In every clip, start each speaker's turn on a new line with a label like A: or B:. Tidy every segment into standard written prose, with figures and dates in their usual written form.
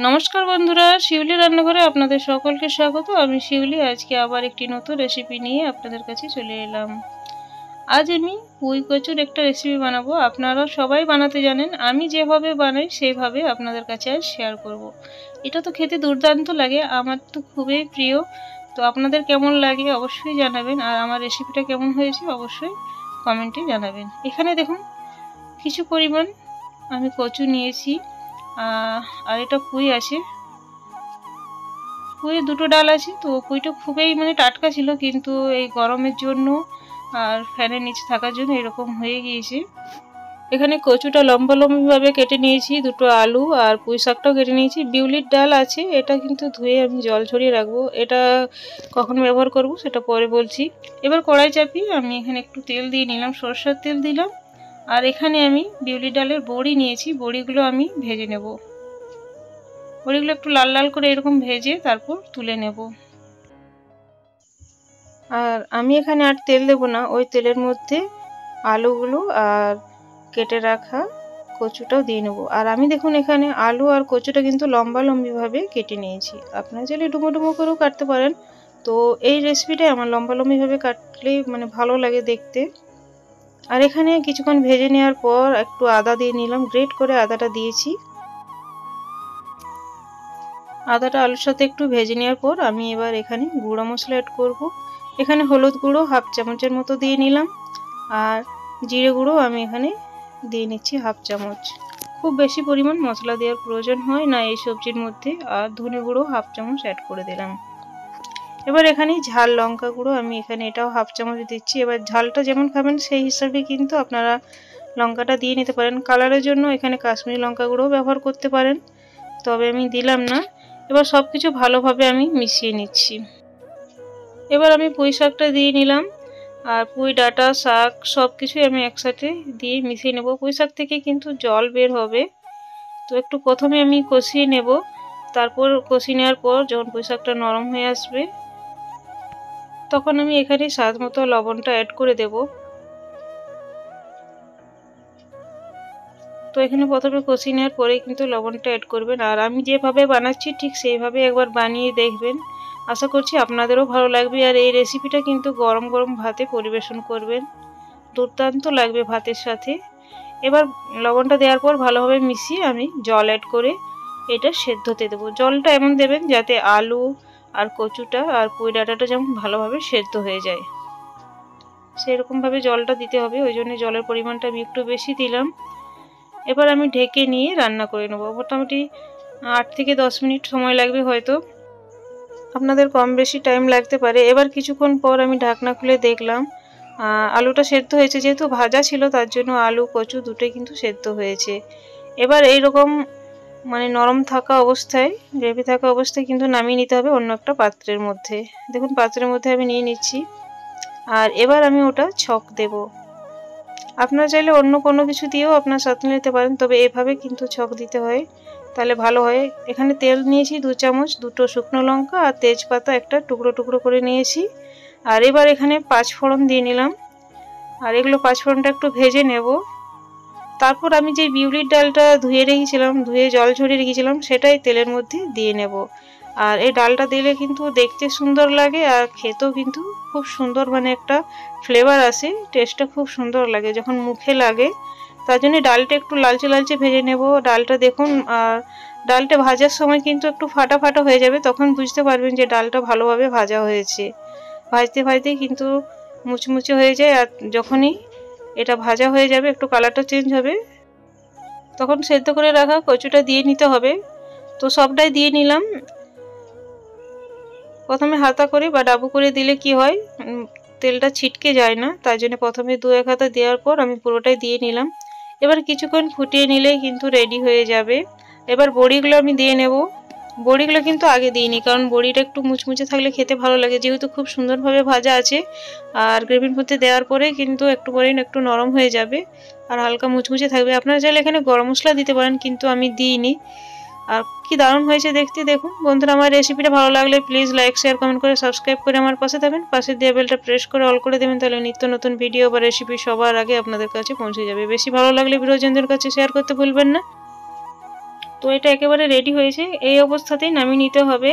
A: নমস্কার বন্ধুরা, শিউলি রান্নাঘরে আপনাদের সকলকে স্বাগত। আমি শিউলি আজকে আবার একটি নতুন রেসিপি নিয়ে আপনাদের কাছে চলে এলাম। আজ আমি পুঁই কচুর একটা রেসিপি বানাবো। আপনারা সবাই বানাতে জানেন, আমি যেভাবে বানাই সেইভাবে আপনাদের কাছে আজ শেয়ার করব। এটা তো খেতে দুর্দান্ত লাগে, আমার তো খুবই প্রিয়। তো আপনাদের কেমন লাগে অবশ্যই জানাবেন, আর আমার রেসিপিটা কেমন হয়েছে অবশ্যই কমেন্টে জানাবেন। এখানে দেখুন কিছু পরিমাণ আমি কচু নিয়েছি, আর এটা পুঁই আছে। পুঁই দুটো ডাল আছে, তো পুঁইটা খুবই টাটকা ছিল, কিন্তু এই গরমের জন্য আর ফ্যানের নিচে থাকার জন্য এরকম হয়ে গিয়েছে। এখানে কচুটা লম্বা লম্বিভাবে কেটে নিয়েছি, দুটো আলু আর পুঁই শাকটাও কেটে নিয়েছি। বিউলির ডাল আছে, এটা কিন্তু ধুয়ে আমি জল ছড়িয়ে রাখবো, এটা কখন ব্যবহার করব সেটা পরে বলছি। এবার কড়াই চাপিয়ে আমি এখানে একটু তেল দিয়ে নিলাম, সরষের তেল দিলাম। আর এখানে আমি বিউলির ডালের বড়ি নিয়েছি, বড়িগুলো আমি ভেজে নেব। বড়িগুলো একটু লাল লাল করে এরকম ভেজে তারপর তুলে নেব। আর আমি এখানে আর তেল দেব না, ওই তেলের মধ্যে আলুগুলো আর কেটে রাখা কচুটাও দিয়ে নেব। আর আমি দেখুন এখানে আলু আর কচুটা কিন্তু লম্বা লম্বিভাবে কেটে নিয়েছি, আপনারা চাইলে ডুমো ডুমো করেও কাটতে পারেন। তো এই রেসিপিটাই আমার লম্বা লম্বিভাবে কাটলেই ভালো লাগে দেখতে। আর এখানে কিছুক্ষণ ভেজে নেওয়ার পর একটু আদা দিয়ে নিলাম, গ্রেট করে আদাটা দিয়েছি। আদাটা আলুর সাথে একটু ভেজে নেওয়ার পর আমি এবার এখানে গুঁড়ো মশলা অ্যাড করব। এখানে হলুদ গুঁড়ো হাফ চামচের মতো দিয়ে নিলাম, আর জিরে গুঁড়ো আমি এখানে দিয়ে নিচ্ছি হাফ চামচ। খুব বেশি পরিমাণ মশলা দেওয়ার প্রয়োজন হয় না এই সবজির মধ্যে। আর ধনে গুঁড়ো হাফ চামচ অ্যাড করে দিলাম। এবার এখানে ঝাল লঙ্কা গুঁড়ো আমি এখানে এটাও হাফ চামচ দিচ্ছি। এবার ঝালটা যেমন খাবেন সেই হিসাবে কিন্তু আপনারা লঙ্কাটা দিয়ে নিতে পারেন। কালারের জন্য এখানে কাশ্মীরি লঙ্কা গুঁড়ো ব্যবহার করতে পারেন, তবে আমি দিলাম না। এবার সব কিছু ভালোভাবে আমি মিশিয়ে নিচ্ছি। এবার আমি পুঁই শাকটা দিয়ে নিলাম, আর পুঁই ডাঁটা শাক সব কিছুই আমি একসাথে দিয়ে মিশিয়ে নেব। পুঁই শাক থেকে কিন্তু জল বের হবে, তো একটু প্রথমে আমি কষিয়ে নেব। তারপর কষিয়ে নেওয়ার পর যখন পুঁই শাকটা নরম হয়ে আসবে তখন আমি এখানে স্বাদ মতো লবণটা অ্যাড করে দেব। তো এখানে প্রথমে কষিয়ে নেওয়ার পরে কিন্তু লবণটা অ্যাড করবেন। আর আমি যেভাবে বানাচ্ছি ঠিক সেইভাবে একবার বানিয়ে দেখবেন, আশা করছি আপনাদেরও ভালো লাগবে। আর এই রেসিপিটা কিন্তু গরম গরম ভাতে পরিবেশন করবেন, দুর্দান্ত লাগবে ভাতের সাথে। এবার লবণটা দেওয়ার পর ভালোভাবে মিশিয়ে আমি জল অ্যাড করে এটা সেদ্ধ হতে দেবো। জলটা এমন দেবেন যাতে আলু আর কচুটা আর পুঁই ডাঁটাটা যেমন ভালোভাবে সেদ্ধ হয়ে যায়, সেরকমভাবে জলটা দিতে হবে। ওই জন্য জলের পরিমাণটা আমি একটু বেশি দিলাম। এবার আমি ঢেকে নিয়ে রান্না করে নেব। মোটামুটি 8 থেকে 10 মিনিট সময় লাগবে, হয়তো আপনাদের কম বেশি টাইম লাগতে পারে। এবার কিছুক্ষণ পর আমি ঢাকনা খুলে দেখলাম আলুটা সেদ্ধ হয়েছে। যেহেতু ভাজা ছিল তার জন্য আলু কচু দুটোই কিন্তু সেদ্ধ হয়েছে। এবার এইরকম নরম থাকা অবস্থায়, গ্রেভি থাকা অবস্থায় কিন্তু নামিয়ে নিতে হবে অন্য একটা পাত্রের মধ্যে। দেখুন পাত্রের মধ্যে আমি নিয়ে নিচ্ছি। আর এবার আমি ওটা ছক দেব। আপনারা চাইলে অন্য কোনো কিছু দিয়েও আপনার সাথে নিতে পারেন, তবে এভাবে কিন্তু ছক দিতে হয়, তাহলে ভালো হয়। এখানে তেল নিয়েছি 2 চামচ, দুটো শুকনো লঙ্কা আর তেজপাতা একটা টুকরো টুকরো করে নিয়েছি। আর এবার এখানে 5 ফোড়ন দিয়ে নিলাম, আর এগুলো 5 ফোড়নটা একটু ভেজে নেব। তারপর আমি যে বিউলির ডালটা ধুয়ে রেখেছিলাম, ধুয়ে জল ঝরিয়ে রেখেছিলাম, সেটাই তেলের মধ্যে দিয়ে নেব। আর এই ডালটা দিলে কিন্তু দেখতে সুন্দর লাগে, আর খেতেও কিন্তু খুব সুন্দর একটা ফ্লেভার আসে, টেস্টটা খুব সুন্দর লাগে যখন মুখে লাগে। তার জন্য ডালটা একটু লালচে লালচে ভেজে নেব। ডালটা দেখুন, আর ডালটা ভাজার সময় কিন্তু একটু ফাটা ফাটা হয়ে যাবে, তখন বুঝতে পারবেন যে ডালটা ভালোভাবে ভাজা হয়েছে। ভাজতে ভাজতে কিন্তু মুচমুচে হয়ে যায়, আর যখনই এটা ভাজা হয়ে যাবে, একটু কালারটা চেঞ্জ হবে, তখন সেদ্ধ করে রাখা কচুটা দিয়ে নিতে হবে। তো সবটাই দিয়ে নিলাম। প্রথমে হাতা করে বা ডাবু করে দিলে কি হয়, তেলটা ছিটকে যায় না, তাই জন্য প্রথমে 2-1 হাতা দেওয়ার পর আমি পুরোটাই দিয়ে নিলাম। এবার কিছুক্ষণ ফুটিয়ে নিলেই কিন্তু রেডি হয়ে যাবে। এবার বড়িগুলো আমি দিয়ে নেব। বড়িগুলো কিন্তু আগে দিইনি, কারণ বড়িটা একটু মুচমুচে থাকলে খেতে ভালো লাগে, যেহেতু খুব সুন্দরভাবে ভাজা আছে। আর গ্রেভির মধ্যে দেওয়ার পরে কিন্তু একটু পরে একটু নরম হয়ে যাবে আর হালকা মুচমুচে থাকবে। আপনারা চাইলে এখানে গরম মশলা দিতে পারেন, কিন্তু আমি দিইনি। আর কি দারুণ হয়েছে দেখতে। দেখুন বন্ধুরা, আমার রেসিপিটা ভালো লাগলে প্লিজ লাইক শেয়ার কমেন্ট করে সাবস্ক্রাইব করে আমার পাশে থাকবেন। পাশে দিয়ে বেলটা প্রেস করে অল করে দেবেন, তাহলে নিত্য নতুন ভিডিও বা রেসিপি সবার আগে আপনাদের কাছে পৌঁছে যাবে। বেশি ভালো লাগলে প্রিয়জনদের কাছে শেয়ার করতে ভুলবেন না। তো এটা একেবারে রেডি হয়েছে। এই অবস্থাতেই নামিয়ে নিতে হবে,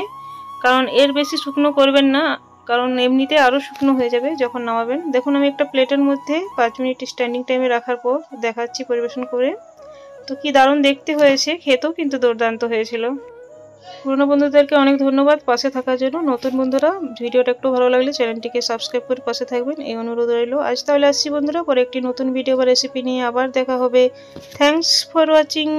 A: কারণ এর বেশি শুকনো করবেন না, কারণ এমনিতে আরও শুকনো হয়ে যাবে যখন নামাবেন। দেখুন আমি একটা প্লেটের মধ্যে 5 মিনিট স্ট্যান্ডিং টাইমে রাখার পর দেখাচ্ছি পরিবেশন করে। তো কি দারুণ দেখতে হয়েছে, খেতেও কিন্তু দুর্দান্ত হয়েছিল। পুরনো বন্ধুদেরকে অনেক ধন্যবাদ পাশে থাকার জন্য। নতুন বন্ধুরা ভিডিওটা একটু ভালো লাগলে চ্যানেলটিকে সাবস্ক্রাইব করে পাশে থাকবেন, এই অনুরোধ রইল। আজ তাহলে আসছি বন্ধুরা, পরে একটি নতুন ভিডিও বা রেসিপি নিয়ে আবার দেখা হবে। Thanks for watching.